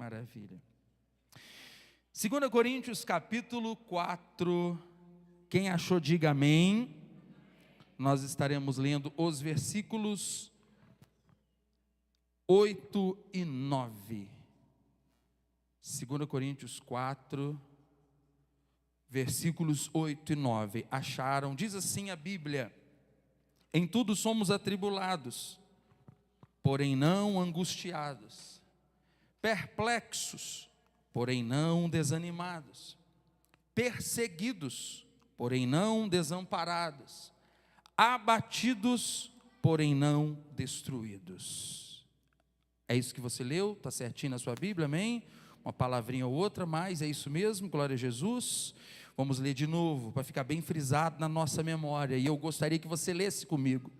maravilha. 2 Coríntios capítulo 4, quem achou diga amém. Nós estaremos lendo os versículos 8 e 9. 2 Coríntios 4, versículos 8 e 9. Acharam? Diz assim a Bíblia: em tudo somos atribulados, porém não angustiados, perplexos, porém não desanimados, perseguidos, porém não desamparados, abatidos, porém não destruídos. É isso que você leu? Está certinho na sua Bíblia, amém? Uma palavrinha ou outra, mas é isso mesmo, glória a Jesus. Vamos ler de novo, para ficar bem frisado na nossa memória, e eu gostaria que você lesse comigo.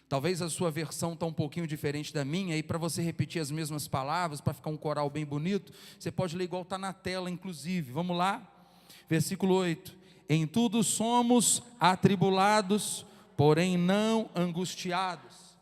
Talvez a sua versão está um pouquinho diferente da minha, e para você repetir as mesmas palavras, para ficar um coral bem bonito, você pode ler igual está na tela, inclusive. Vamos lá? Versículo 8: em tudo somos atribulados, porém não angustiados,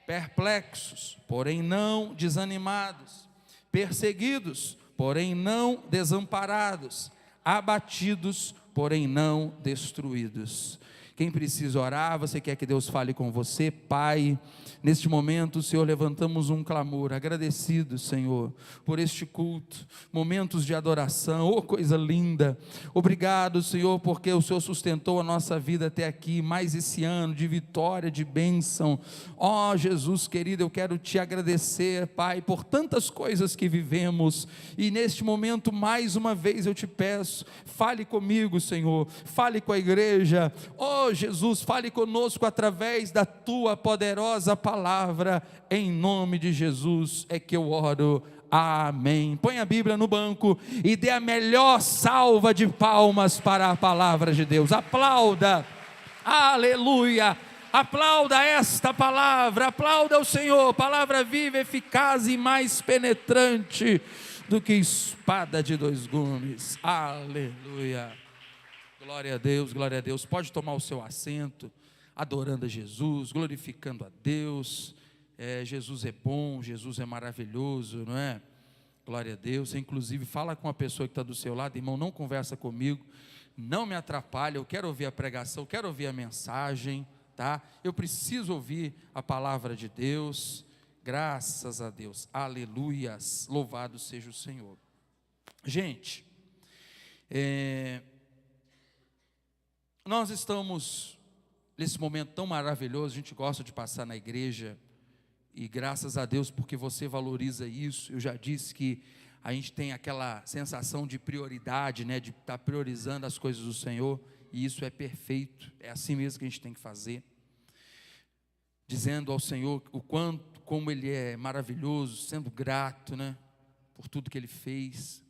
perplexos, porém não desanimados, perseguidos, porém não desamparados, abatidos, porém não destruídos. Quem precisa orar, você quer que Deus fale com você? Pai, neste momento, Senhor, levantamos um clamor, agradecido, Senhor, por este culto, momentos de adoração, oh coisa linda. Obrigado, Senhor, porque o Senhor sustentou a nossa vida até aqui, mais esse ano de vitória, de bênção. Oh Jesus querido, eu quero te agradecer, Pai, por tantas coisas que vivemos, e neste momento, mais uma vez eu te peço, fale comigo, Senhor, fale com a igreja. Oh Jesus, fale conosco através da tua poderosa palavra, em nome de Jesus é que eu oro, amém. Põe a Bíblia no banco e dê a melhor salva de palmas para a palavra de Deus. Aplauda, aleluia, aplauda esta palavra, aplauda o Senhor, palavra viva, eficaz e mais penetrante do que espada de dois gumes, aleluia. Glória a Deus, glória a Deus. Pode tomar o seu assento, adorando a Jesus, glorificando a Deus. Jesus é bom, Jesus é maravilhoso, não é? Glória a Deus. Você, inclusive, fala com a pessoa que está do seu lado: irmão, não conversa comigo, não me atrapalha, eu quero ouvir a pregação, eu quero ouvir a mensagem, tá? Eu preciso ouvir a palavra de Deus. Graças a Deus, aleluias, louvado seja o Senhor. Gente, nós estamos nesse momento tão maravilhoso, a gente gosta de passar na igreja, e graças a Deus porque você valoriza isso. Eu já disse que a gente tem aquela sensação de prioridade, né, de estar priorizando as coisas do Senhor, e isso é perfeito, é assim mesmo que a gente tem que fazer, dizendo ao Senhor o quanto, como Ele é maravilhoso, sendo grato, né, por tudo que Ele fez.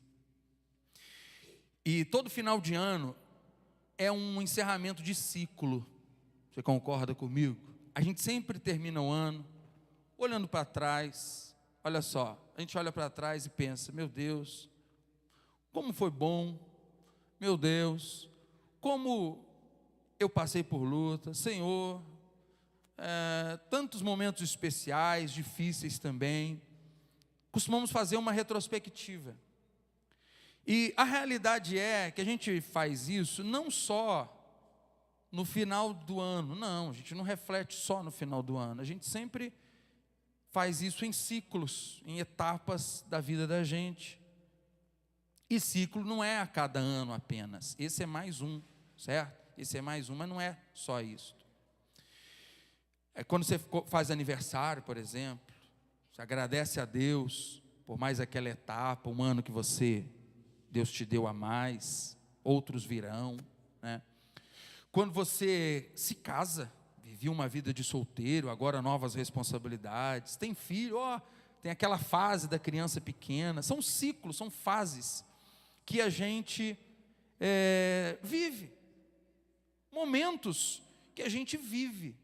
E todo final de ano é um encerramento de ciclo. Você concorda comigo? A gente sempre termina o ano olhando para trás. Olha só, a gente olha para trás e pensa: meu Deus, como foi bom, meu Deus, como eu passei por luta, Senhor, tantos momentos especiais, difíceis também. Costumamos fazer uma retrospectiva. E a realidade é que a gente faz isso não só no final do ano, não, a gente não reflete só no final do ano, a gente sempre faz isso em ciclos, em etapas da vida da gente. E ciclo não é a cada ano apenas, esse é mais um, certo? Esse é mais um, mas não é só isso. É quando você faz aniversário, por exemplo, você agradece a Deus por mais aquela etapa, um ano que Deus te deu a mais, outros virão, né? Quando você se casa, vivia uma vida de solteiro, agora novas responsabilidades, tem filho, tem aquela fase da criança pequena, são ciclos, são fases que a gente vive, momentos que a gente vive,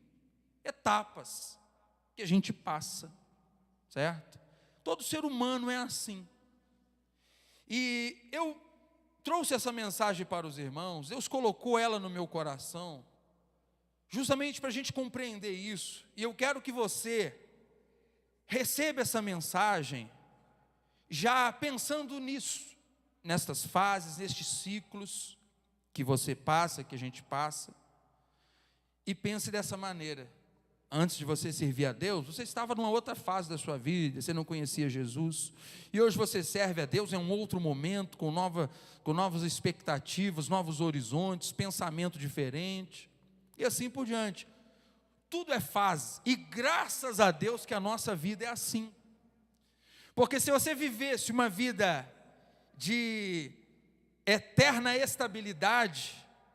etapas que a gente passa, certo? Todo ser humano é assim. E eu trouxe essa mensagem para os irmãos, Deus colocou ela no meu coração, justamente para a gente compreender isso, e eu quero que você receba essa mensagem, já pensando nisso, nestas fases, nestes ciclos que você passa, que a gente passa, e pense dessa maneira: antes de você servir a Deus, você estava numa outra fase da sua vida, você não conhecia Jesus, e hoje você serve a Deus em um outro momento, com novas expectativas, novos horizontes, pensamento diferente, e assim por diante. Tudo é fase, e graças a Deus que a nossa vida é assim, porque se você vivesse uma vida de eterna estabilidade,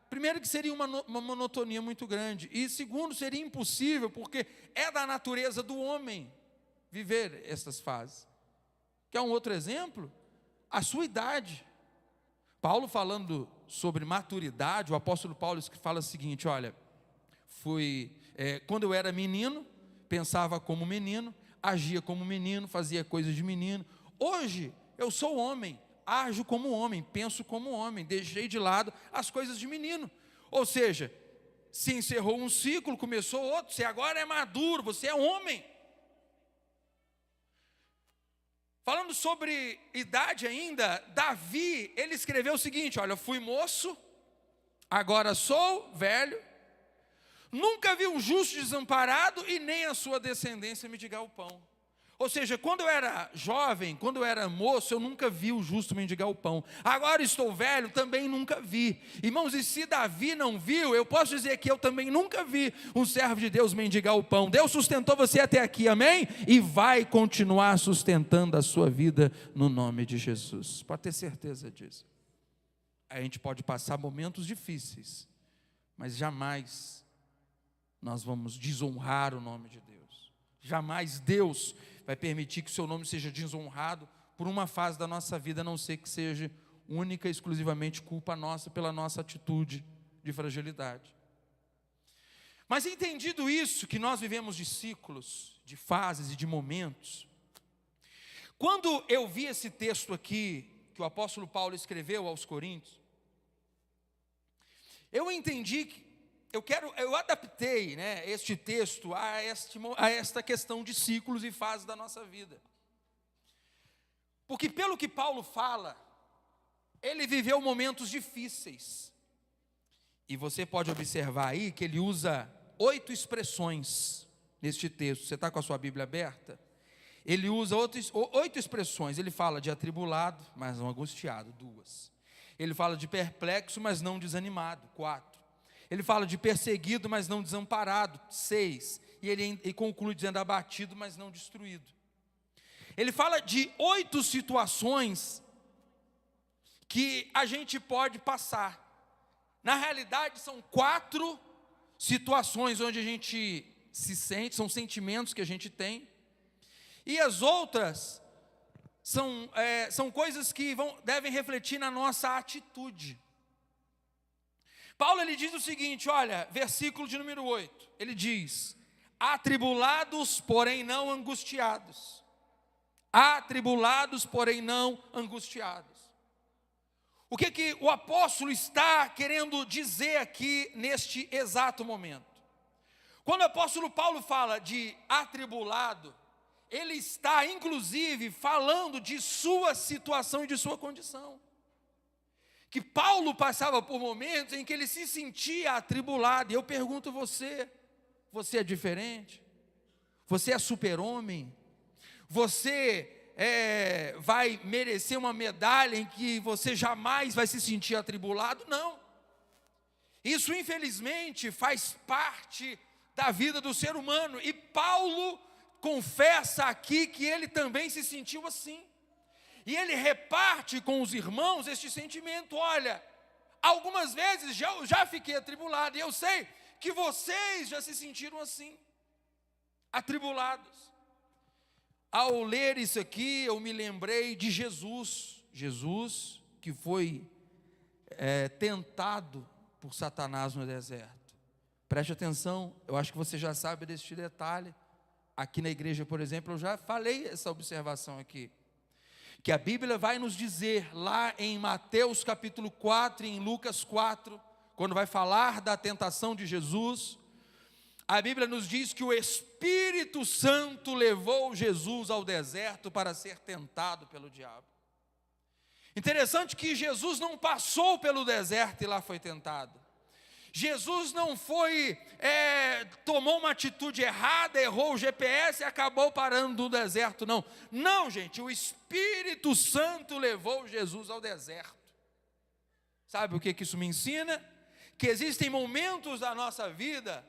primeiro que seria uma monotonia muito grande, e segundo, seria impossível, porque é da natureza do homem viver essas fases. Quer um outro exemplo? A sua idade. Paulo, falando sobre maturidade, o apóstolo Paulo fala o seguinte: olha, quando eu era menino, pensava como menino, agia como menino, fazia coisas de menino. Hoje eu sou homem, ajo como homem, penso como homem, deixei de lado as coisas de menino. Ou seja, se encerrou um ciclo, começou outro, você agora é maduro, você é homem. Falando sobre idade ainda, Davi, ele escreveu o seguinte: olha, fui moço, agora sou velho, nunca vi um justo desamparado e nem a sua descendência mendigar o pão. Ou seja, quando eu era jovem, quando eu era moço, eu nunca vi o justo mendigar o pão. Agora estou velho, também nunca vi. Irmãos, e se Davi não viu, eu posso dizer que eu também nunca vi um servo de Deus mendigar o pão. Deus sustentou você até aqui, amém? E vai continuar sustentando a sua vida no nome de Jesus. Pode ter certeza disso. A gente pode passar momentos difíceis, mas jamais nós vamos desonrar o nome de Deus. Jamais Deus vai permitir que o seu nome seja desonrado por uma fase da nossa vida, a não ser que seja única e exclusivamente culpa nossa, pela nossa atitude de fragilidade. Mas entendido isso, que nós vivemos de ciclos, de fases e de momentos, quando eu vi esse texto aqui, que o apóstolo Paulo escreveu aos Coríntios, eu entendi que eu adaptei, este texto a esta questão de ciclos e fases da nossa vida. Porque pelo que Paulo fala, ele viveu momentos difíceis. E você pode observar aí que ele usa 8 expressões neste texto. Você está com a sua Bíblia aberta? Ele usa 8 expressões. Ele fala de atribulado, mas não angustiado, 2. Ele fala de perplexo, mas não desanimado, 4. Ele fala de perseguido, mas não desamparado, 6. E ele conclui dizendo abatido, mas não destruído. Ele fala de 8 situações que a gente pode passar. Na realidade, são 4 situações onde a gente se sente, são sentimentos que a gente tem. E as outras são coisas que devem refletir na nossa atitude. Paulo, ele diz o seguinte, olha, versículo de número 8, ele diz: atribulados, porém não angustiados. Atribulados, porém não angustiados. O que o apóstolo está querendo dizer aqui neste exato momento? Quando o apóstolo Paulo fala de atribulado, ele está inclusive falando de sua situação e de sua condição. Que Paulo passava por momentos em que ele se sentia atribulado. E eu pergunto você é diferente? Você é super-homem? Você vai merecer uma medalha em que você jamais vai se sentir atribulado? Não. Isso, infelizmente, faz parte da vida do ser humano. E Paulo confessa aqui que ele também se sentiu assim. E ele reparte com os irmãos este sentimento. Olha, algumas vezes já fiquei atribulado. E eu sei que vocês já se sentiram assim, atribulados. Ao ler isso aqui, eu me lembrei de Jesus. Jesus que foi tentado por Satanás no deserto. Preste atenção, eu acho que você já sabe deste detalhe. Aqui na igreja, por exemplo, eu já falei essa observação aqui. Que a Bíblia vai nos dizer lá em Mateus capítulo 4 e em Lucas 4, quando vai falar da tentação de Jesus, A Bíblia nos diz que o Espírito Santo levou Jesus ao deserto para ser tentado pelo diabo. Interessante que Jesus não passou pelo deserto e lá foi tentado. Jesus não tomou uma atitude errada, errou o GPS e acabou parando no deserto, não. Não, gente, o Espírito Santo levou Jesus ao deserto. Sabe o que isso me ensina? Que existem momentos da nossa vida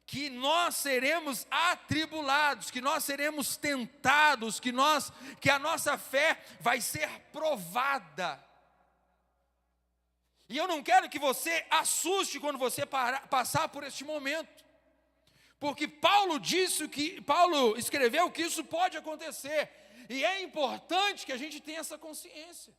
que nós seremos atribulados, que nós seremos tentados, que a nossa fé vai ser provada. E eu não quero que você assuste quando você passar por este momento, porque Paulo escreveu que isso pode acontecer, e é importante que a gente tenha essa consciência.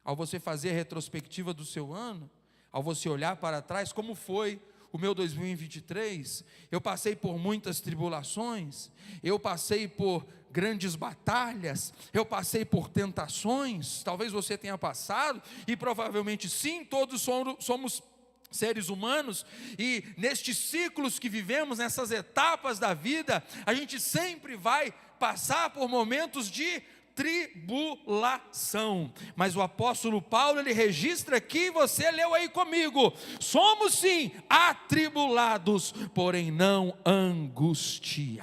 Ao você fazer a retrospectiva do seu ano, ao você olhar para trás, como foi o meu 2023, eu passei por muitas tribulações, eu passei por grandes batalhas, eu passei por tentações, talvez você tenha passado, e provavelmente sim, todos somos seres humanos, e nestes ciclos que vivemos, nessas etapas da vida, a gente sempre vai passar por momentos de tribulação, mas o apóstolo Paulo, ele registra aqui, você leu aí comigo, somos sim atribulados, porém não angustiados.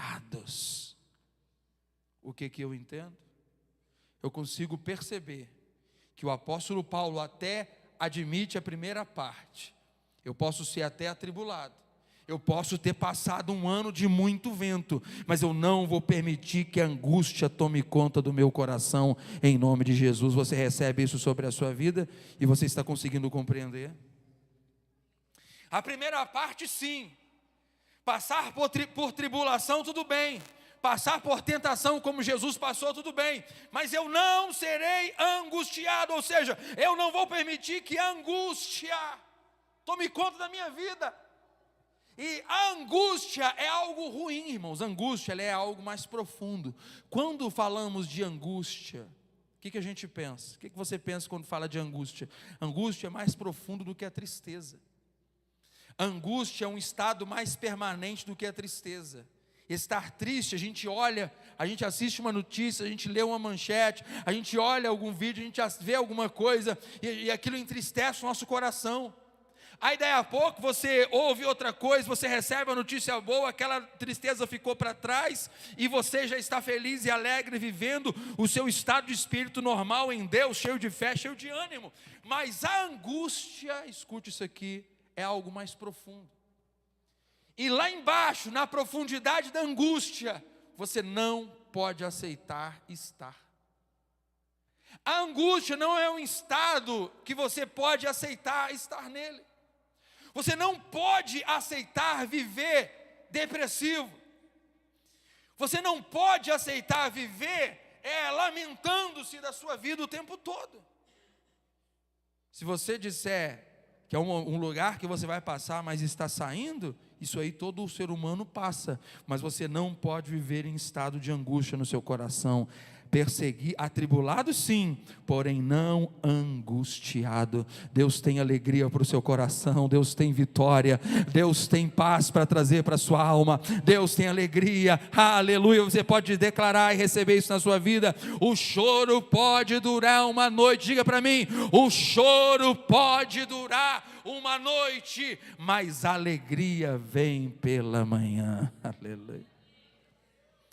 O que eu entendo? Eu consigo perceber que o apóstolo Paulo até admite a primeira parte, eu posso ser até atribulado, eu posso ter passado um ano de muito vento, mas eu não vou permitir que a angústia tome conta do meu coração, em nome de Jesus. Você recebe isso sobre a sua vida e você está conseguindo compreender? A primeira parte, sim, passar por tribulação, tudo bem, passar por tentação como Jesus passou, tudo bem, mas eu não serei angustiado, ou seja, eu não vou permitir que a angústia tome conta da minha vida. E a angústia é algo ruim, irmãos. A angústia, ela é algo mais profundo. Quando falamos de angústia, o que a gente pensa? O que você pensa quando fala de angústia? Angústia é mais profundo do que a tristeza. A angústia é um estado mais permanente do que a tristeza. Estar triste, a gente olha, a gente assiste uma notícia, a gente lê uma manchete, a gente olha algum vídeo, a gente vê alguma coisa, e aquilo entristece o nosso coração. Aí daí a pouco você ouve outra coisa, você recebe a notícia boa, aquela tristeza ficou para trás, e você já está feliz e alegre, vivendo o seu estado de espírito normal em Deus, cheio de fé, cheio de ânimo. Mas a angústia, escute isso aqui, é algo mais profundo. E lá embaixo, na profundidade da angústia, você não pode aceitar estar. A angústia não é um estado que você pode aceitar estar nele. Você não pode aceitar viver depressivo. Você não pode aceitar viver lamentando-se da sua vida o tempo todo. Se você disser que é um lugar que você vai passar, mas está saindo, isso aí todo o ser humano passa, mas você não pode viver em estado de angústia no seu coração. Atribulado sim, porém não angustiado. Deus tem alegria para o seu coração, Deus tem vitória, Deus tem paz para trazer para a sua alma, Deus tem alegria, aleluia. Você pode declarar e receber isso na sua vida. O choro pode durar uma noite, diga para mim, o choro pode durar uma noite, mas a alegria vem pela manhã, aleluia.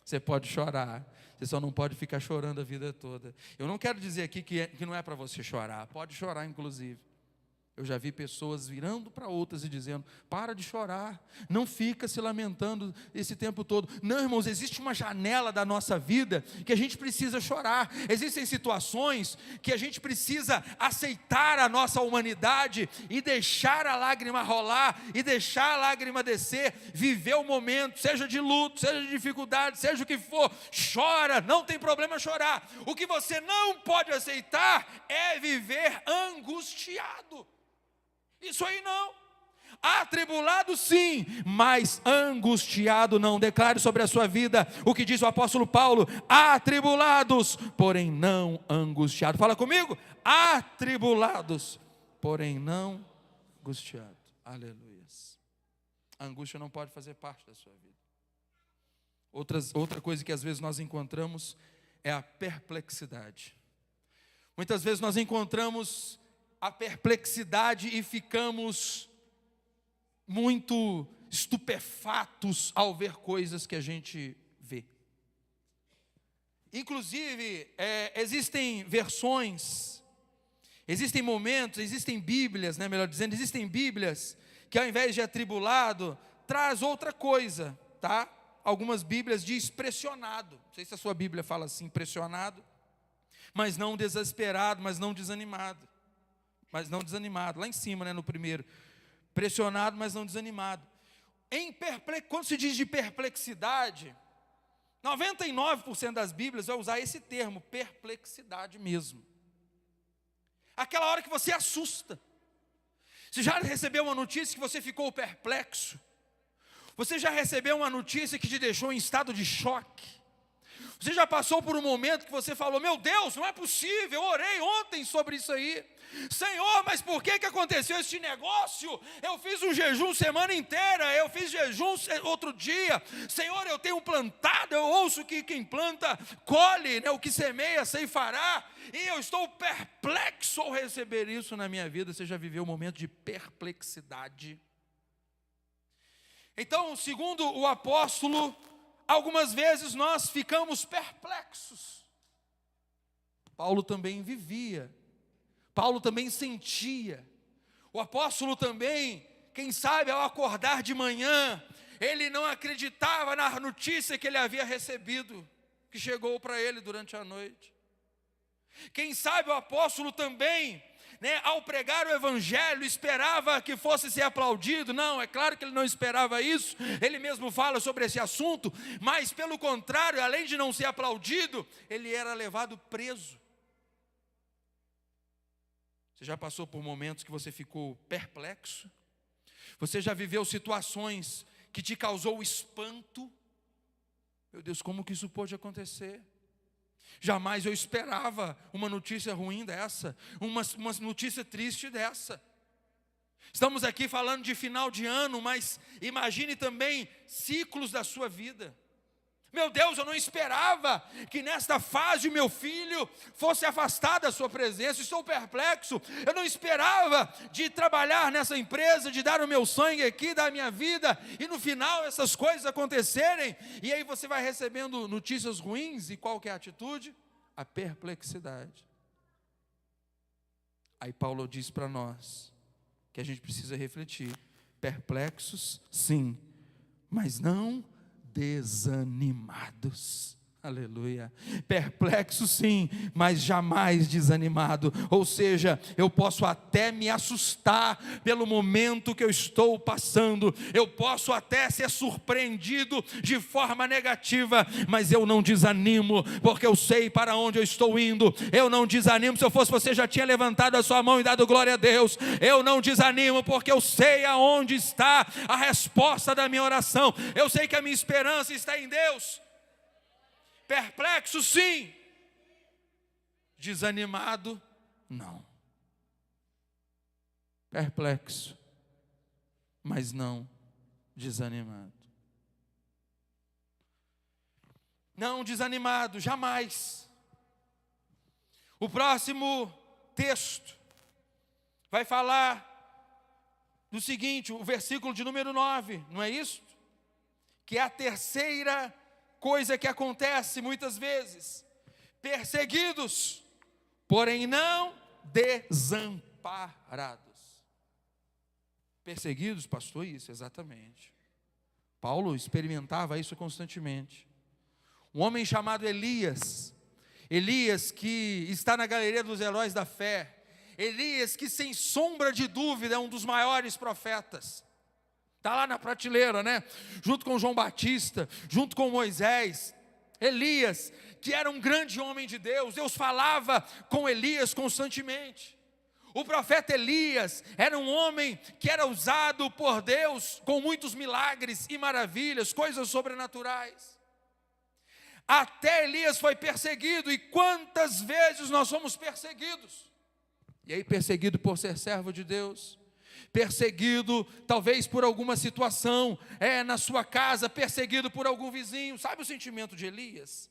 Você pode chorar, você só não pode ficar chorando a vida toda. Eu não quero dizer aqui que não é para você chorar, pode chorar inclusive. Eu já vi pessoas virando para outras e dizendo, para de chorar, não fica se lamentando esse tempo todo. Não, irmãos, existe uma janela da nossa vida que a gente precisa chorar. Existem situações que a gente precisa aceitar a nossa humanidade e deixar a lágrima rolar, e deixar a lágrima descer, viver o momento, seja de luto, seja de dificuldade, seja o que for, chora, não tem problema chorar. O que você não pode aceitar é viver angustiado. Isso aí não. Atribulado sim, mas angustiado não. Declare sobre a sua vida o que diz o apóstolo Paulo: atribulados, porém não angustiados. Fala comigo: atribulados, porém não angustiados. Aleluia. A angústia não pode fazer parte da sua vida. Outra coisa que às vezes nós encontramos é a perplexidade. Muitas vezes nós encontramos a perplexidade e ficamos muito estupefatos ao ver coisas que a gente vê. Inclusive, existem versões, existem momentos, existem Bíblias, melhor dizendo, existem Bíblias que ao invés de atribulado, traz outra coisa, tá? Algumas Bíblias diz pressionado. Não sei se a sua Bíblia fala assim, pressionado, mas não desesperado, mas não desanimado. Lá em cima, no primeiro. Pressionado, mas não desanimado. Quando se diz de perplexidade, 99% das Bíblias vai usar esse termo, perplexidade mesmo. Aquela hora que você assusta. Você já recebeu uma notícia que você ficou perplexo? Você já recebeu uma notícia que te deixou em estado de choque? Você já passou por um momento que você falou, meu Deus, não é possível, eu orei ontem sobre isso aí. Senhor, mas por que aconteceu esse negócio? Eu fiz um jejum semana inteira, eu fiz jejum outro dia. Senhor, eu tenho plantado, eu ouço que quem planta colhe, o que semeia ceifará. E eu estou perplexo ao receber isso na minha vida. Você já viveu um momento de perplexidade? Então, segundo o apóstolo, algumas vezes nós ficamos perplexos. Paulo também vivia. Paulo também sentia. O apóstolo também, quem sabe ao acordar de manhã, ele não acreditava na notícia que ele havia recebido, que chegou para ele durante a noite. Quem sabe o apóstolo também, ao pregar o evangelho, esperava que fosse ser aplaudido. Não, é claro que ele não esperava isso. Ele mesmo fala sobre esse assunto. Mas pelo contrário, além de não ser aplaudido, ele era levado preso. Você já passou por momentos que você ficou perplexo? Você já viveu situações que te causou espanto? Meu Deus, como que isso pode acontecer? Jamais eu esperava uma notícia ruim dessa, uma notícia triste dessa. Estamos aqui falando de final de ano, mas imagine também ciclos da sua vida. Meu Deus, eu não esperava que nesta fase o meu filho fosse afastado da sua presença. Estou perplexo. Eu não esperava de trabalhar nessa empresa, de dar o meu sangue aqui, dar a minha vida, e no final essas coisas acontecerem. E aí você vai recebendo notícias ruins, e qual que é a atitude? A perplexidade. Aí Paulo diz para nós que a gente precisa refletir. Perplexos, sim, mas não desanimados. Aleluia. Perplexo sim, mas jamais desanimado. Ou seja, eu posso até me assustar pelo momento que eu estou passando, eu posso até ser surpreendido de forma negativa, mas eu não desanimo, porque eu sei para onde eu estou indo. Eu não desanimo. Se eu fosse você, já tinha levantado a sua mão e dado glória a Deus. Eu não desanimo, porque eu sei aonde está a resposta da minha oração. Eu sei que a minha esperança está em Deus. Perplexo sim, desanimado não. Perplexo, mas não desanimado. Não desanimado, jamais. O próximo texto vai falar do seguinte, o versículo de número 9, não é isso? Que é a terceira coisa que acontece muitas vezes. Perseguidos, porém não desamparados. Perseguidos, pastor, isso, exatamente. Paulo experimentava isso constantemente. Um homem chamado Elias que está na galeria dos heróis da fé. Elias que sem sombra de dúvida é um dos maiores profetas. Está lá na prateleira, junto com João Batista, junto com Moisés. Elias, que era um grande homem de Deus. Deus falava com Elias constantemente. O profeta Elias era um homem que era usado por Deus com muitos milagres e maravilhas, coisas sobrenaturais. Até Elias foi perseguido. E quantas vezes nós somos perseguidos? E aí perseguido por ser servo de Deus, perseguido talvez por alguma situação, na sua casa, perseguido por algum vizinho. Sabe o sentimento de Elias?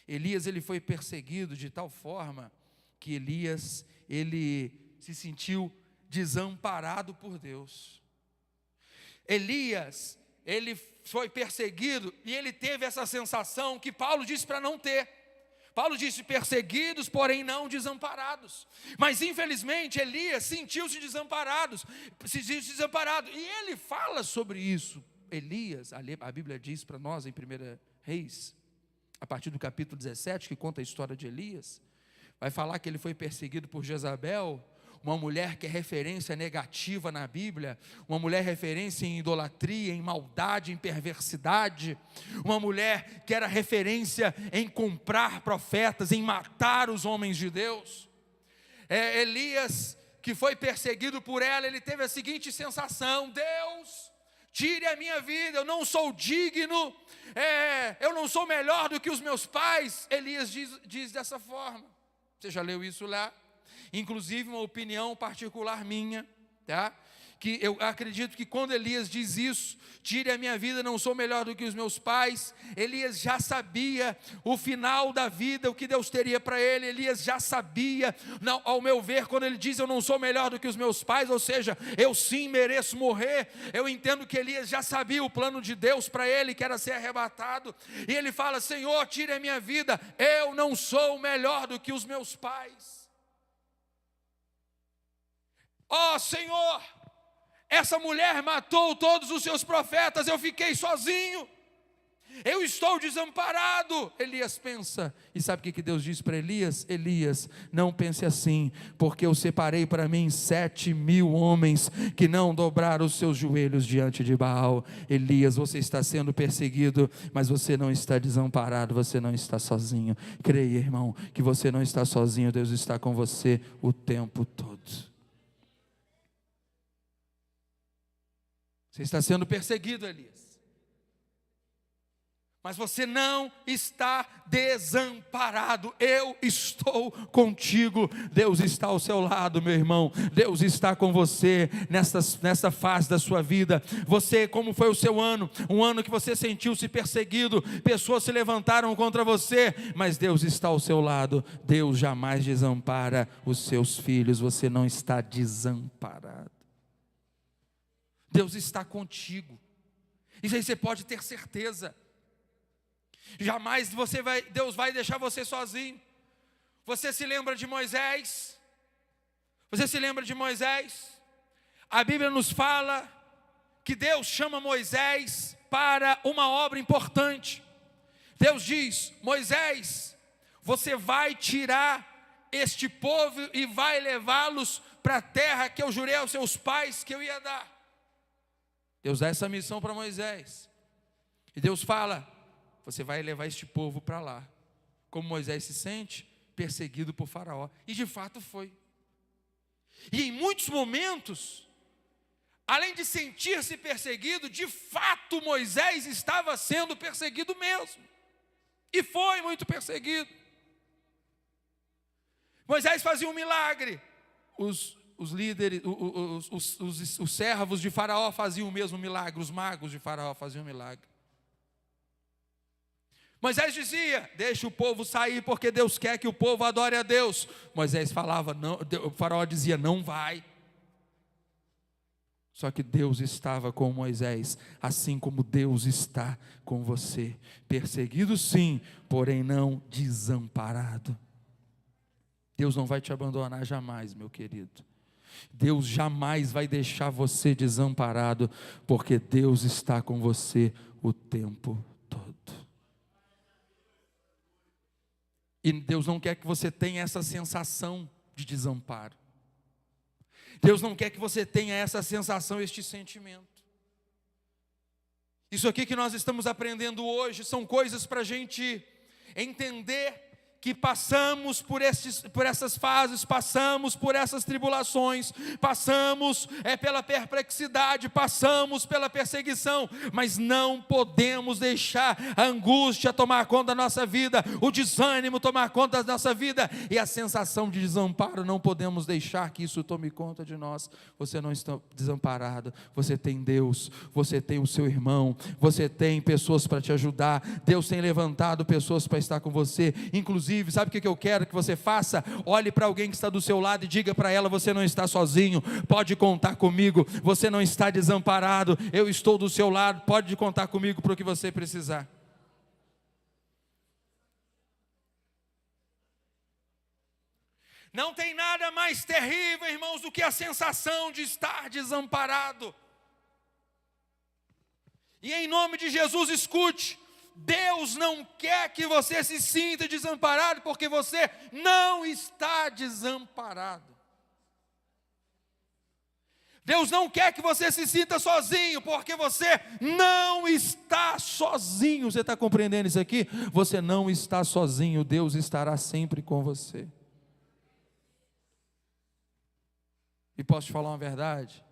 Elias, ele foi perseguido de tal forma que Elias, ele se sentiu desamparado por Deus. Elias, ele foi perseguido e ele teve essa sensação que Paulo disse para não ter. Paulo disse: perseguidos, porém não desamparados. Mas infelizmente Elias sentiu-se desamparado. E ele fala sobre isso. Elias, a Bíblia diz para nós em 1 Reis, a partir do capítulo 17, que conta a história de Elias, vai falar que ele foi perseguido por Jezabel, uma mulher que é referência negativa na Bíblia, uma mulher referência em idolatria, em maldade, em perversidade, uma mulher que era referência em comprar profetas, em matar os homens de Deus. Elias, que foi perseguido por ela, ele teve a seguinte sensação: Deus, tire a minha vida, eu não sou digno, eu não sou melhor do que os meus pais. Elias diz dessa forma. Você já leu isso lá? Inclusive uma opinião particular minha, tá? Que eu acredito que quando Elias diz isso, tire a minha vida, não sou melhor do que os meus pais, Elias já sabia o final da vida, o que Deus teria para ele. Elias já sabia, não, ao meu ver, quando ele diz eu não sou melhor do que os meus pais, ou seja, eu sim mereço morrer, eu entendo que Elias já sabia o plano de Deus para ele, que era ser arrebatado, e ele fala: Senhor, tire a minha vida, eu não sou melhor do que os meus pais. Ó Senhor, essa mulher matou todos os seus profetas, eu fiquei sozinho, eu estou desamparado. Elias pensa, e sabe o que Deus diz para Elias? Elias, não pense assim, porque eu separei para mim 7.000 homens que não dobraram os seus joelhos diante de Baal. Elias, você está sendo perseguido, mas você não está desamparado, você não está sozinho. Creia, irmão, que você não está sozinho, Deus está com você o tempo todo. Você está sendo perseguido, Elias, mas você não está desamparado. Eu estou contigo. Deus está ao seu lado, meu irmão. Deus está com você nessa fase da sua vida. Você, como foi o seu ano? Um ano que você sentiu-se perseguido, pessoas se levantaram contra você, mas Deus está ao seu lado. Deus jamais desampara os seus filhos. Você não está desamparado. Deus está contigo. Isso aí você pode ter certeza. Jamais Deus vai deixar você sozinho. Você se lembra de Moisés? Você se lembra de Moisés? A Bíblia nos fala que Deus chama Moisés para uma obra importante. Deus diz: Moisés, você vai tirar este povo e vai levá-los para a terra que eu jurei aos seus pais que eu ia dar. Deus dá essa missão para Moisés. E Deus fala: você vai levar este povo para lá. Como Moisés se sente? Perseguido por Faraó. E de fato foi. E em muitos momentos, além de sentir-se perseguido, de fato Moisés estava sendo perseguido mesmo. E foi muito perseguido. Moisés fazia um milagre. Os líderes, os servos de Faraó faziam o mesmo milagre, os magos de Faraó faziam o milagre. Moisés dizia: deixa o povo sair, porque Deus quer que o povo adore a Deus. Moisés falava, não, o Faraó dizia: não vai. Só que Deus estava com Moisés, assim como Deus está com você. Perseguido sim, porém não desamparado. Deus não vai te abandonar jamais, meu querido. Deus jamais vai deixar você desamparado, porque Deus está com você o tempo todo. E Deus não quer que você tenha essa sensação de desamparo. Deus não quer que você tenha essa sensação, este sentimento. Isso aqui que nós estamos aprendendo hoje são coisas para a gente entender que passamos por essas fases, passamos por essas tribulações, passamos pela perplexidade, passamos pela perseguição, mas não podemos deixar a angústia tomar conta da nossa vida, o desânimo tomar conta da nossa vida, e a sensação de desamparo, não podemos deixar que isso tome conta de nós. Você não está desamparado, você tem Deus, você tem o seu irmão, você tem pessoas para te ajudar, Deus tem levantado pessoas para estar com você. Inclusive, sabe o que eu quero que você faça? Olhe para alguém que está do seu lado e diga para ela: você não está sozinho, pode contar comigo, você não está desamparado, eu estou do seu lado, pode contar comigo para o que você precisar. Não tem nada mais terrível, irmãos, do que a sensação de estar desamparado. E em nome de Jesus, escute: Deus não quer que você se sinta desamparado, porque você não está desamparado. Deus não quer que você se sinta sozinho, porque você não está sozinho. Você está compreendendo isso aqui? Você não está sozinho, Deus estará sempre com você. E posso te falar uma verdade?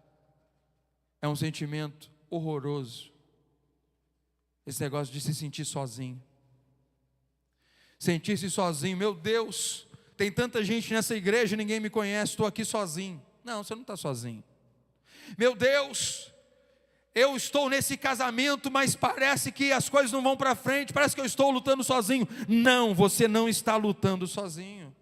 É um sentimento horroroso esse negócio de se sentir sozinho. Sentir-se sozinho. Meu Deus, tem tanta gente nessa igreja e ninguém me conhece, estou aqui sozinho. Não, você não está sozinho. Meu Deus, eu estou nesse casamento, mas parece que as coisas não vão para frente, parece que eu estou lutando sozinho. Não, você não está lutando sozinho.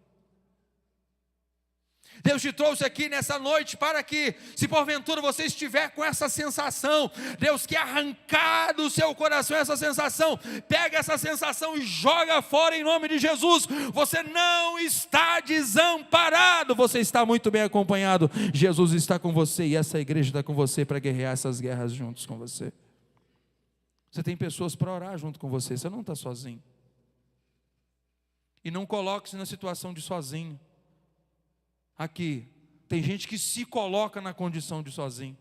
Deus te trouxe aqui nessa noite para que, se porventura você estiver com essa sensação, Deus quer arrancar do seu coração essa sensação. Pega essa sensação e joga fora em nome de Jesus. Você não está desamparado, você está muito bem acompanhado. Jesus está com você e essa igreja está com você para guerrear essas guerras juntos com você. Você tem pessoas para orar junto com você, você não está sozinho. E não coloque-se na situação de sozinho. Aqui, tem gente que se coloca na condição de sozinho.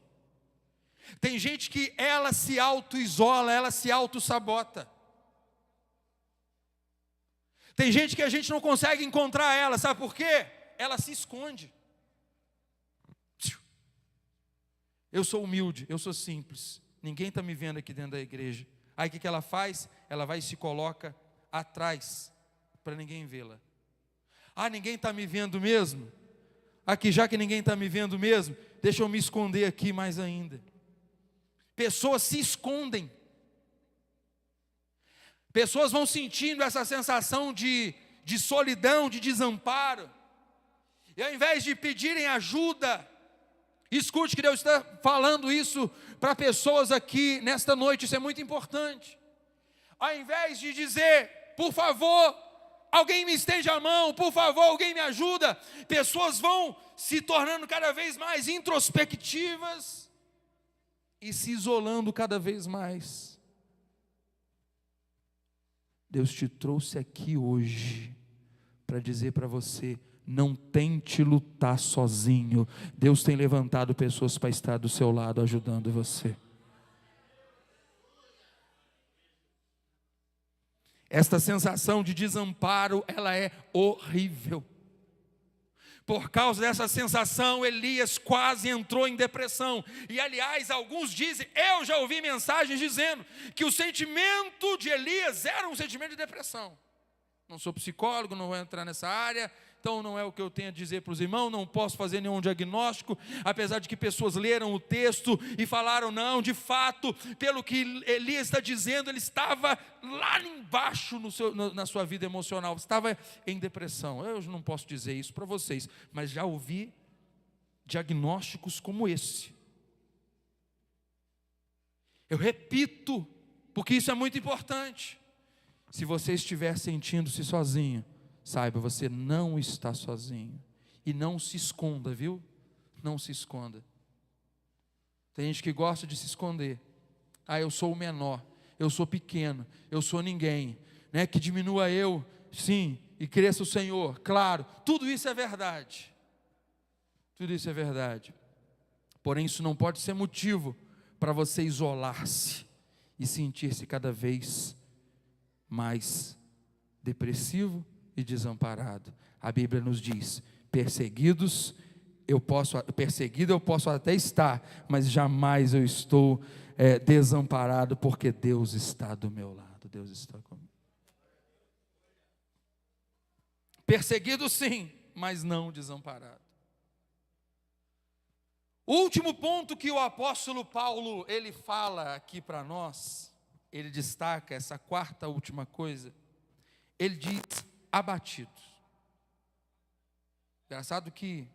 Tem gente que ela se auto-isola, ela se auto-sabota. Tem gente que a gente não consegue encontrar ela, sabe por quê? Ela se esconde. Eu sou humilde, eu sou simples, ninguém está me vendo aqui dentro da igreja. Aí o que ela faz? Ela vai e se coloca atrás, para ninguém vê-la. Ah, ninguém está me vendo mesmo? Aqui, já que ninguém está me vendo mesmo, deixa eu me esconder aqui mais ainda. Pessoas se escondem. Pessoas vão sentindo essa sensação de solidão, de desamparo. E ao invés de pedirem ajuda, escute que Deus está falando isso para pessoas aqui nesta noite, isso é muito importante. Ao invés de dizer, por favor, alguém me estende a mão, por favor, alguém me ajuda, pessoas vão se tornando cada vez mais introspectivas e se isolando cada vez mais. Deus te trouxe aqui hoje para dizer para você: não tente lutar sozinho. Deus tem levantado pessoas para estar do seu lado ajudando você. Esta sensação de desamparo, ela é horrível. Por causa dessa sensação, Elias quase entrou em depressão. E aliás, alguns dizem, eu já ouvi mensagens dizendo que o sentimento de Elias era um sentimento de depressão. Não sou psicólogo, não vou entrar nessa área, então não é o que eu tenho a dizer para os irmãos, não posso fazer nenhum diagnóstico, apesar de que pessoas leram o texto e falaram, não, de fato, pelo que Elias está dizendo, ele estava lá embaixo na sua vida emocional, estava em depressão. Eu não posso dizer isso para vocês, mas já ouvi diagnósticos como esse. Eu repito, porque isso é muito importante. Se você estiver sentindo-se sozinho, saiba, você não está sozinho. E não se esconda, viu? Não se esconda. Tem gente que gosta de se esconder. Ah, eu sou o menor, eu sou pequeno, eu sou ninguém, né? Que diminua eu, sim, e cresça o Senhor. Claro, tudo isso é verdade. Tudo isso é verdade. Porém, isso não pode ser motivo para você isolar-se e sentir-se cada vez mais depressivo e desamparado. A Bíblia nos diz: perseguido eu posso até estar, mas jamais eu estou desamparado, porque Deus está do meu lado, Deus está comigo. Perseguido sim, mas não desamparado. O último ponto que o apóstolo Paulo, ele fala aqui para nós, ele destaca essa quarta última coisa, ele diz abatidos. Engraçado que,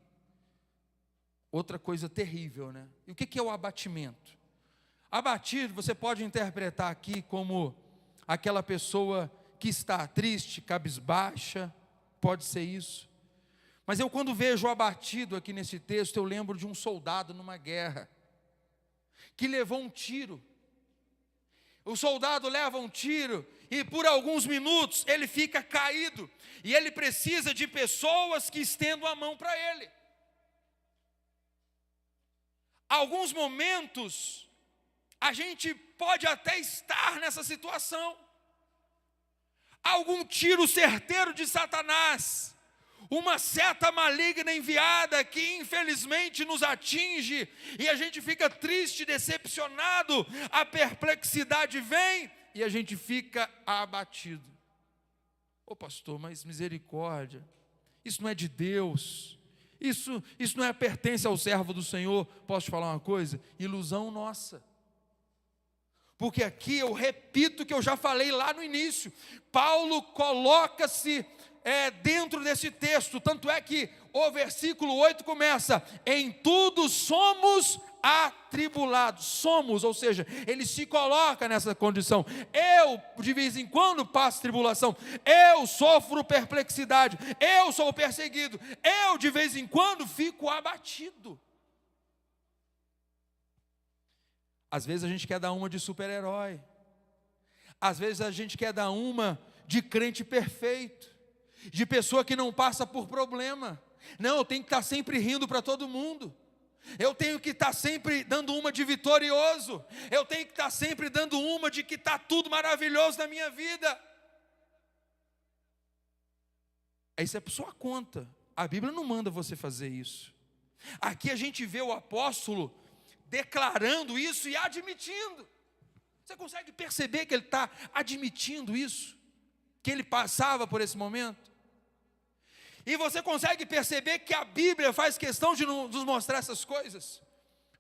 outra coisa terrível, né? E o que é o abatimento? Abatido, você pode interpretar aqui como aquela pessoa que está triste, cabisbaixa, pode ser isso. Mas eu, quando vejo o abatido aqui nesse texto, eu lembro de um soldado numa guerra, que levou um tiro. O soldado leva um tiro, e por alguns minutos ele fica caído, e ele precisa de pessoas que estendam a mão para ele. Alguns momentos, a gente pode até estar nessa situação. Algum tiro certeiro de Satanás, uma seta maligna enviada que infelizmente nos atinge, e a gente fica triste, decepcionado, a perplexidade vem, e a gente fica abatido. Ô pastor, mas misericórdia, isso não é de Deus, isso não pertence ao servo do Senhor. Posso te falar uma coisa? Ilusão nossa. Porque aqui eu repito o que eu já falei lá no início. Paulo coloca-se dentro desse texto. Tanto é que o versículo 8 começa: em tudo somos atribulados. Somos, ou seja, ele se coloca nessa condição. Eu de vez em quando passo tribulação, eu sofro perplexidade, eu sou perseguido, eu de vez em quando fico abatido. Às vezes a gente quer dar uma de super-herói, às vezes a gente quer dar uma de crente perfeito, de pessoa que não passa por problema. Não, eu tenho que estar sempre rindo para todo mundo, eu tenho que estar sempre dando uma de vitorioso, eu tenho que estar sempre dando uma de que está tudo maravilhoso na minha vida. Isso é por sua conta, a Bíblia não manda você fazer isso. Aqui a gente vê o apóstolo declarando isso e admitindo. Você consegue perceber que ele está admitindo isso? Que ele passava por esse momento? E você consegue perceber que a Bíblia faz questão de nos mostrar essas coisas?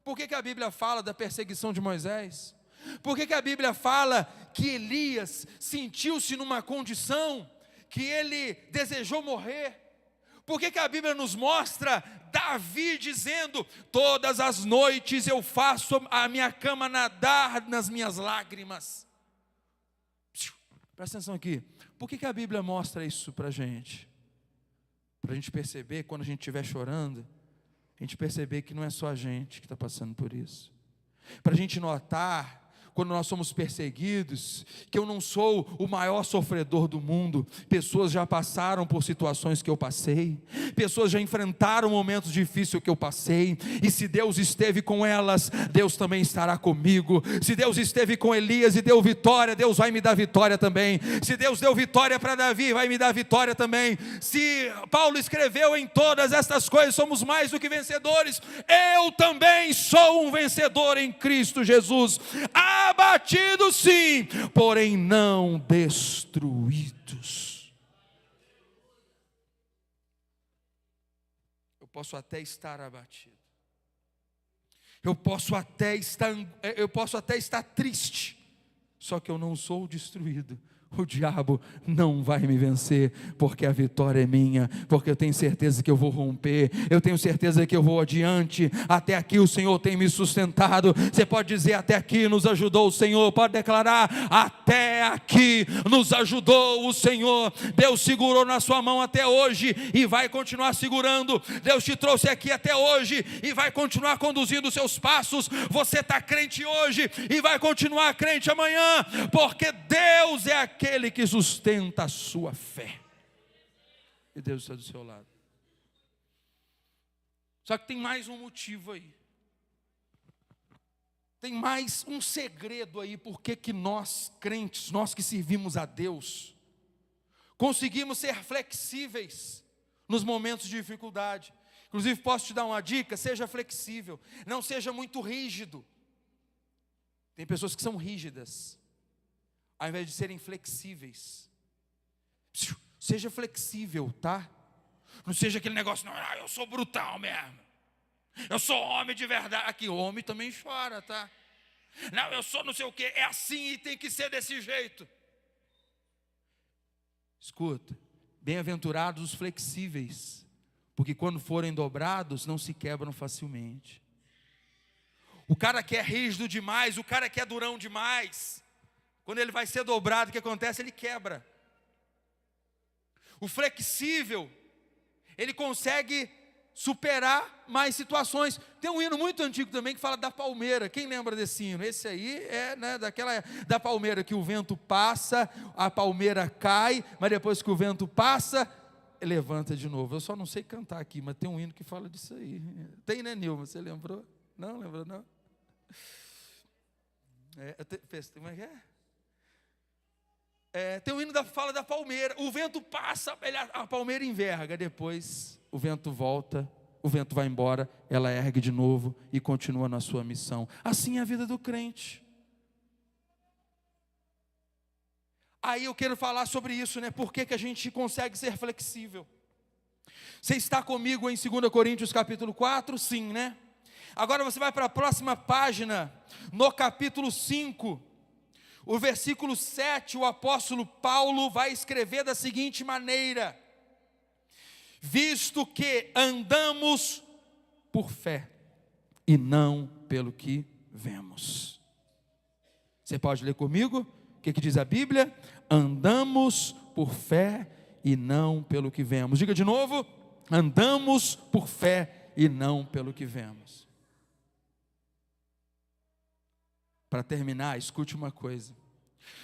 Por que a Bíblia fala da perseguição de Moisés? Por que a Bíblia fala que Elias sentiu-se numa condição que ele desejou morrer? Por que a Bíblia nos mostra Davi dizendo: todas as noites eu faço a minha cama nadar nas minhas lágrimas? Presta atenção aqui. Por que a Bíblia mostra isso para a gente? Para a gente perceber, quando a gente estiver chorando, a gente perceber que não é só a gente que está passando por isso. Para a gente notar, quando nós somos perseguidos, que eu não sou o maior sofredor do mundo. Pessoas já passaram por situações que eu passei, pessoas já enfrentaram momentos difíceis que eu passei, e se Deus esteve com elas, Deus também estará comigo. Se Deus esteve com Elias e deu vitória, Deus vai me dar vitória também. Se Deus deu vitória para Davi, vai me dar vitória também. Se Paulo escreveu: em todas estas coisas somos mais do que vencedores, eu também sou um vencedor em Cristo Jesus. Abatidos sim, porém não destruídos. Eu posso até estar abatido, eu posso até estar triste, só que eu não sou destruído. O diabo não vai me vencer, porque a vitória é minha, porque eu tenho certeza que eu vou romper, eu tenho certeza que eu vou adiante. Até aqui o Senhor tem me sustentado. Você pode dizer: até aqui nos ajudou o Senhor. Pode declarar: até aqui nos ajudou o Senhor. Deus segurou na sua mão até hoje e vai continuar segurando. Deus te trouxe aqui até hoje e vai continuar conduzindo os seus passos. Você está crente hoje e vai continuar crente amanhã, porque Deus é aquele que sustenta a sua fé, e Deus está do seu lado. Só que tem mais um motivo aí, tem mais um segredo aí, porque que nós crentes, nós que servimos a Deus, conseguimos ser flexíveis nos momentos de dificuldade. Inclusive, posso te dar uma dica: seja flexível, não seja muito rígido. Tem pessoas que são rígidas, ao invés de serem flexíveis. Seja flexível, tá? Não seja aquele negócio, não, eu sou brutal mesmo, eu sou homem de verdade. Aqui, o homem também chora, tá? Não, eu sou não sei o que, é assim e tem que ser desse jeito. Escuta, bem-aventurados os flexíveis, porque quando forem dobrados, não se quebram facilmente. O cara que é rígido demais, o cara que é durão demais, quando ele vai ser dobrado, o que acontece? Ele quebra. O flexível, ele consegue superar mais situações. Tem um hino muito antigo também que fala da palmeira. Quem lembra desse hino? Esse aí é, né, da palmeira, que o vento passa, a palmeira cai, mas depois que o vento passa, levanta de novo. Eu só não sei cantar aqui, mas tem um hino que fala disso aí. Tem, né, Nilma? Você lembrou? Não, lembrou não? Como é que é? Tem um hino que fala da palmeira. O vento passa, a palmeira enverga, depois o vento volta, o vento vai embora, ela ergue de novo e continua na sua missão. Assim é a vida do crente. Aí eu quero falar sobre isso, né? Por que a gente consegue ser flexível? Você está comigo em 2 Coríntios capítulo 4? Sim, né? Agora você vai para a próxima página, no capítulo 5, o versículo 7, o apóstolo Paulo vai escrever da seguinte maneira: visto que andamos por fé e não pelo que vemos. Você pode ler comigo? O que diz a Bíblia? Andamos por fé e não pelo que vemos. Diga de novo: andamos por fé e não pelo que vemos. Para terminar, escute uma coisa.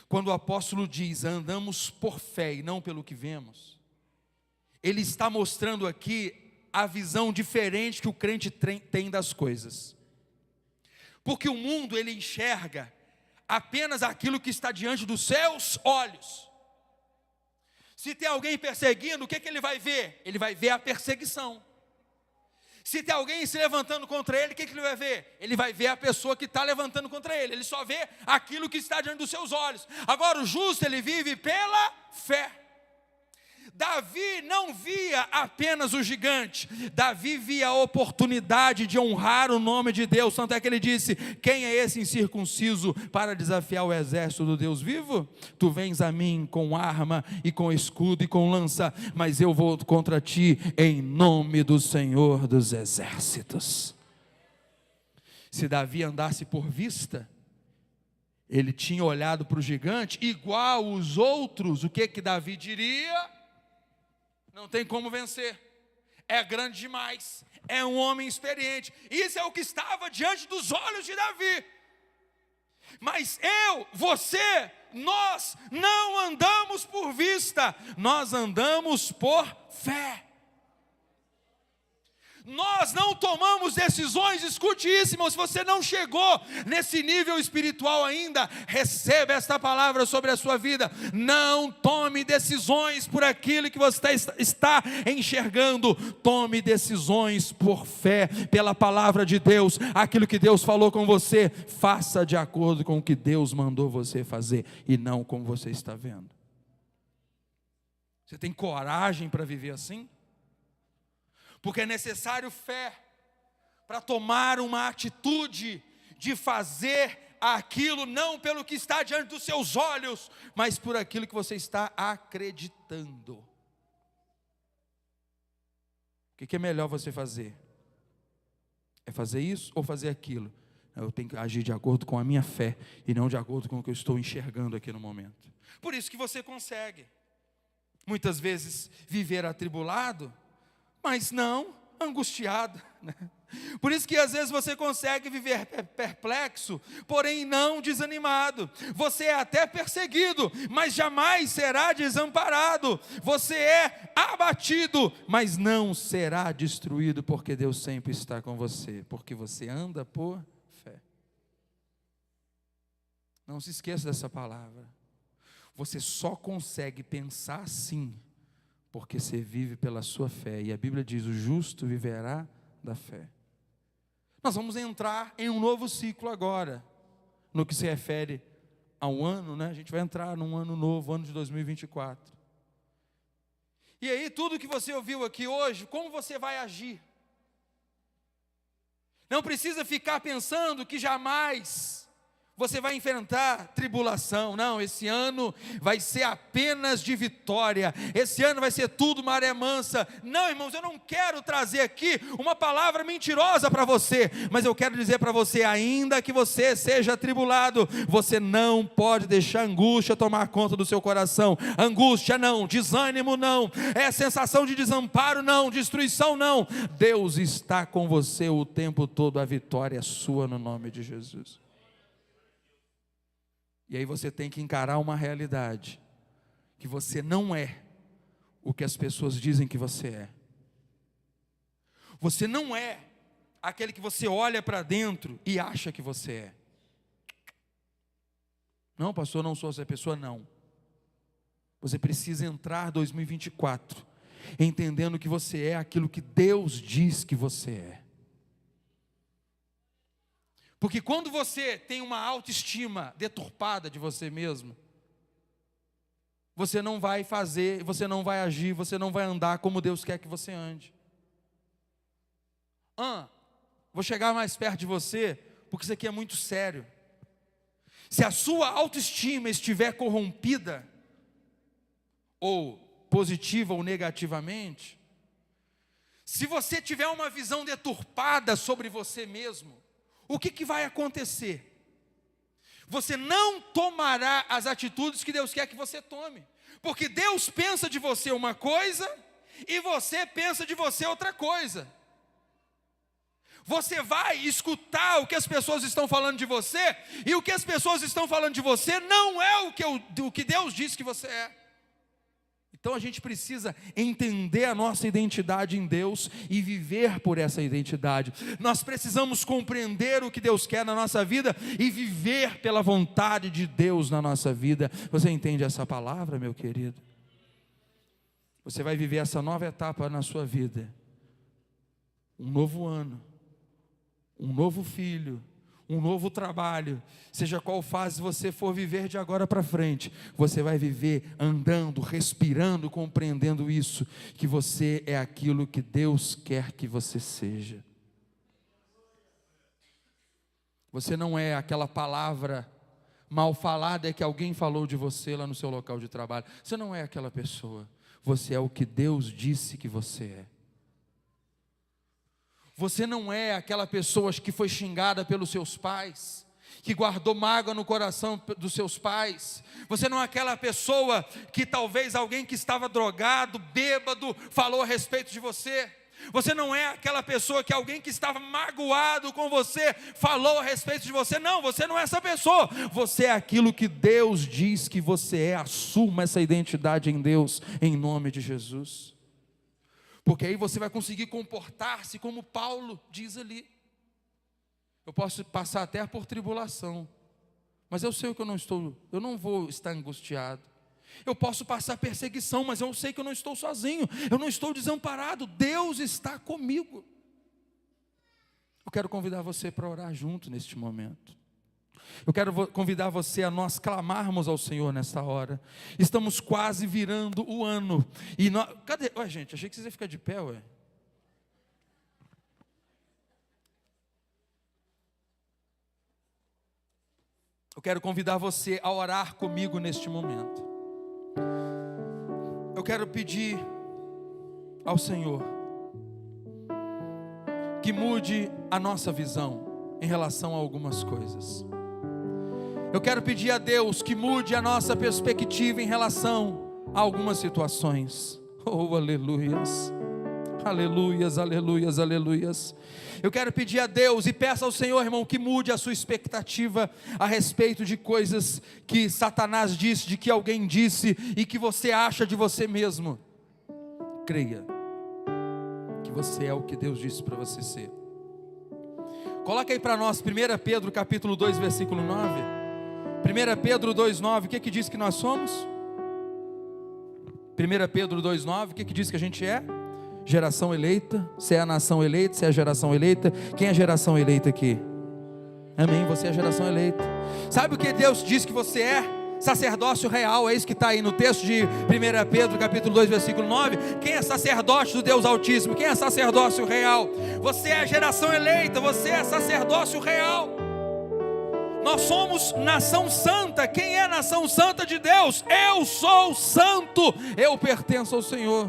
Quando o apóstolo diz, andamos por fé e não pelo que vemos, ele está mostrando aqui a visão diferente que o crente tem das coisas. Porque o mundo, ele enxerga apenas aquilo que está diante dos seus olhos. Se tem alguém perseguindo, o que ele vai ver? Ele vai ver a perseguição. Se tem alguém se levantando contra ele, o que ele vai ver? Ele vai ver a pessoa que está levantando contra ele. Ele só vê aquilo que está diante dos seus olhos. Agora o justo, ele vive pela fé. Davi não via apenas o gigante, Davi via a oportunidade de honrar o nome de Deus. Tanto é que ele disse: quem é esse incircunciso para desafiar o exército do Deus vivo? Tu vens a mim com arma e com escudo e com lança, mas eu vou contra ti em nome do Senhor dos exércitos. Se Davi andasse por vista, ele tinha olhado para o gigante igual os outros. O que Davi diria? Não tem como vencer, é grande demais, é um homem experiente. Isso é o que estava diante dos olhos de Davi. Mas eu, você, nós não andamos por vista, nós andamos por fé. Nós não tomamos decisões, escute isso, irmão, se você não chegou nesse nível espiritual ainda, receba esta palavra sobre a sua vida. Não tome decisões por aquilo que você está enxergando, tome decisões por fé, pela palavra de Deus. Aquilo que Deus falou com você, faça de acordo com o que Deus mandou você fazer, e não como você está vendo. Você tem coragem para viver assim? Porque é necessário fé para tomar uma atitude de fazer aquilo não pelo que está diante dos seus olhos, mas por aquilo que você está acreditando. O que é melhor você fazer? É fazer isso ou fazer aquilo? Eu tenho que agir de acordo com a minha fé e não de acordo com o que eu estou enxergando aqui no momento. Por isso que você consegue, muitas vezes, viver atribulado, mas não angustiado, né? Por isso que às vezes você consegue viver perplexo, porém não desanimado. Você é até perseguido, mas jamais será desamparado. Você é abatido, mas não será destruído, porque Deus sempre está com você, porque você anda por fé. Não se esqueça dessa palavra. Você só consegue pensar assim, porque você vive pela sua fé. E a Bíblia diz: o justo viverá da fé. Nós vamos entrar em um novo ciclo agora, no que se refere ao ano, né? A gente vai entrar num ano novo, ano de 2024. E aí, tudo que você ouviu aqui hoje, como você vai agir? Não precisa ficar pensando que jamais você vai enfrentar tribulação. Não, esse ano vai ser apenas de vitória. Esse ano vai ser tudo maré mansa. Não, irmãos, eu não quero trazer aqui uma palavra mentirosa para você, mas eu quero dizer para você, ainda que você seja atribulado, você não pode deixar angústia tomar conta do seu coração. Angústia não, desânimo não, sensação de desamparo não, destruição não. Deus está com você o tempo todo, a vitória é sua no nome de Jesus. E aí você tem que encarar uma realidade, que você não é o que as pessoas dizem que você é. Você não é aquele que você olha para dentro e acha que você é. Não, pastor, não sou essa pessoa, não. Você precisa entrar 2024 entendendo que você é aquilo que Deus diz que você é. Porque quando você tem uma autoestima deturpada de você mesmo, você não vai fazer, você não vai agir, você não vai andar como Deus quer que você ande. Vou chegar mais perto de você, porque isso aqui é muito sério. Se a sua autoestima estiver corrompida, ou positiva ou negativamente, se você tiver uma visão deturpada sobre você mesmo, o que vai acontecer? Você não tomará as atitudes que Deus quer que você tome, porque Deus pensa de você uma coisa, e você pensa de você outra coisa. Você vai escutar o que as pessoas estão falando de você, e o que as pessoas estão falando de você não é o que Deus diz que você é. Então a gente precisa entender a nossa identidade em Deus e viver por essa identidade. Nós precisamos compreender o que Deus quer na nossa vida e viver pela vontade de Deus na nossa vida. Você entende essa palavra, meu querido? Você vai viver essa nova etapa na sua vida. Um novo ano, um novo filho, um novo trabalho, seja qual fase você for viver de agora para frente, você vai viver andando, respirando, compreendendo isso, que você é aquilo que Deus quer que você seja. Você não é aquela palavra mal falada que alguém falou de você lá no seu local de trabalho. Você não é aquela pessoa. Você é o que Deus disse que você é. Você não é aquela pessoa que foi xingada pelos seus pais, que guardou mágoa no coração dos seus pais. Você não é aquela pessoa que talvez alguém que estava drogado, bêbado, falou a respeito de você. Você não é aquela pessoa que alguém que estava magoado com você falou a respeito de você. Não, você não é essa pessoa. Você é aquilo que Deus diz que você é. Assuma essa identidade em Deus, em nome de Jesus. Porque aí você vai conseguir comportar-se como Paulo diz ali. Eu posso passar até por tribulação, mas eu sei que eu não vou estar angustiado. Eu posso passar perseguição, mas eu sei que eu não estou sozinho, eu não estou desamparado, Deus está comigo. Eu quero convidar você para orar junto neste momento. Eu quero convidar você a nós clamarmos ao Senhor nesta hora. Estamos quase virando o ano. E nós, cadê? Ué, gente, achei que vocês iam ficar de pé, ué. Eu quero convidar você a orar comigo neste momento. Eu quero pedir ao Senhor que mude a nossa visão em relação a algumas coisas. Eu quero pedir a Deus que mude a nossa perspectiva em relação a algumas situações. Oh, aleluias, aleluias, aleluias, aleluias. Eu quero pedir a Deus e peço ao Senhor, irmão, que mude a sua expectativa a respeito de coisas que Satanás disse, de que alguém disse e que você acha de você mesmo. Creia que você é o que Deus disse para você ser. Coloca aí para nós 1 Pedro capítulo 2, versículo 9. 1 Pedro 2,9, o que diz que nós somos? 1 Pedro 2,9, o que diz que a gente é? Geração eleita. Você é a nação eleita, você é a geração eleita. Quem é a geração eleita aqui? Amém, você é a geração eleita. Sabe o que Deus diz que você é? Sacerdócio real, é isso que está aí no texto de 1 Pedro capítulo 2, versículo 9. Quem é sacerdote do Deus Altíssimo? Quem é sacerdócio real? Você é a geração eleita, você é sacerdócio real. Nós somos nação santa. Quem é nação santa de Deus? Eu sou santo, eu pertenço ao Senhor.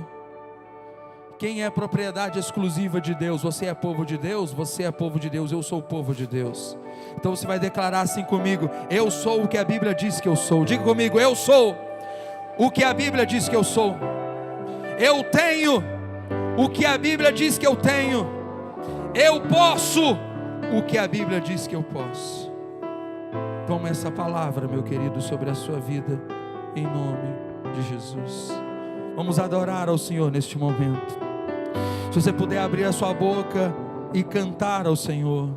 Quem é propriedade exclusiva de Deus? Você é povo de Deus? Você é povo de Deus, eu sou o povo de Deus. Então você vai declarar assim comigo: eu sou o que a Bíblia diz que eu sou. Diga comigo: eu sou o que a Bíblia diz que eu sou. Eu tenho o que a Bíblia diz que eu tenho. Eu posso o que a Bíblia diz que eu posso. Toma essa palavra, meu querido, sobre a sua vida, em nome de Jesus. Vamos adorar ao Senhor neste momento. Se você puder abrir a sua boca e cantar ao Senhor.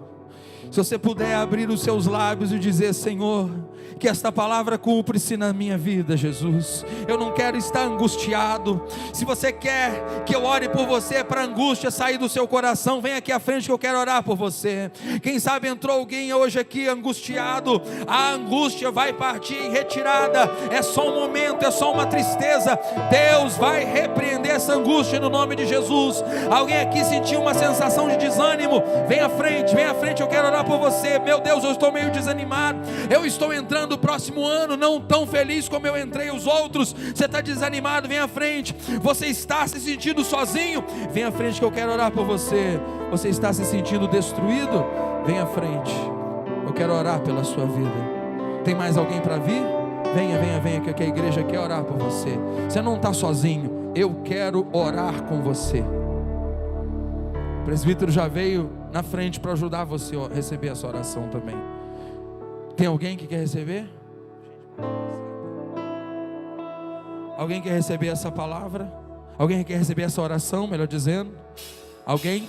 Se você puder abrir os seus lábios e dizer: Senhor, que esta palavra cumpre-se na minha vida, Jesus. Eu não quero estar angustiado. Se você quer que eu ore por você, para a angústia sair do seu coração, vem aqui à frente que eu quero orar por você. Quem sabe entrou alguém hoje aqui angustiado. A angústia vai partir em retirada. É só um momento, é só uma tristeza. Deus vai repreender essa angústia no nome de Jesus. Alguém aqui sentiu uma sensação de desânimo? Vem à frente, eu quero orar por você. Meu Deus, eu estou meio desanimado. Eu estou entrando no próximo ano não tão feliz como eu entrei os outros. Você está desanimado? Vem à frente. Você está se sentindo sozinho? Vem à frente que eu quero orar por você. Você está se sentindo destruído? Vem à frente, eu quero orar pela sua vida. Tem mais alguém para vir? Venha, que a igreja quer orar por você. Você não está sozinho. Eu quero orar com você. O presbítero já veio na frente para ajudar você a receber essa oração também. Tem alguém que quer receber? Alguém quer receber essa palavra? Alguém quer receber essa oração, melhor dizendo? Alguém?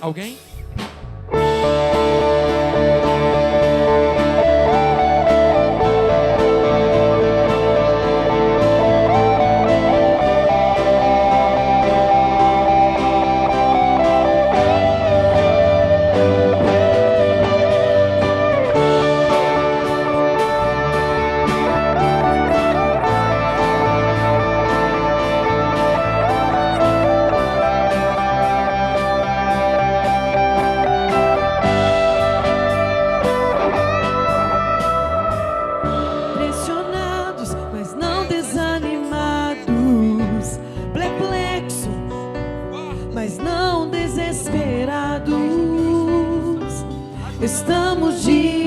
Mas não desesperados, estamos de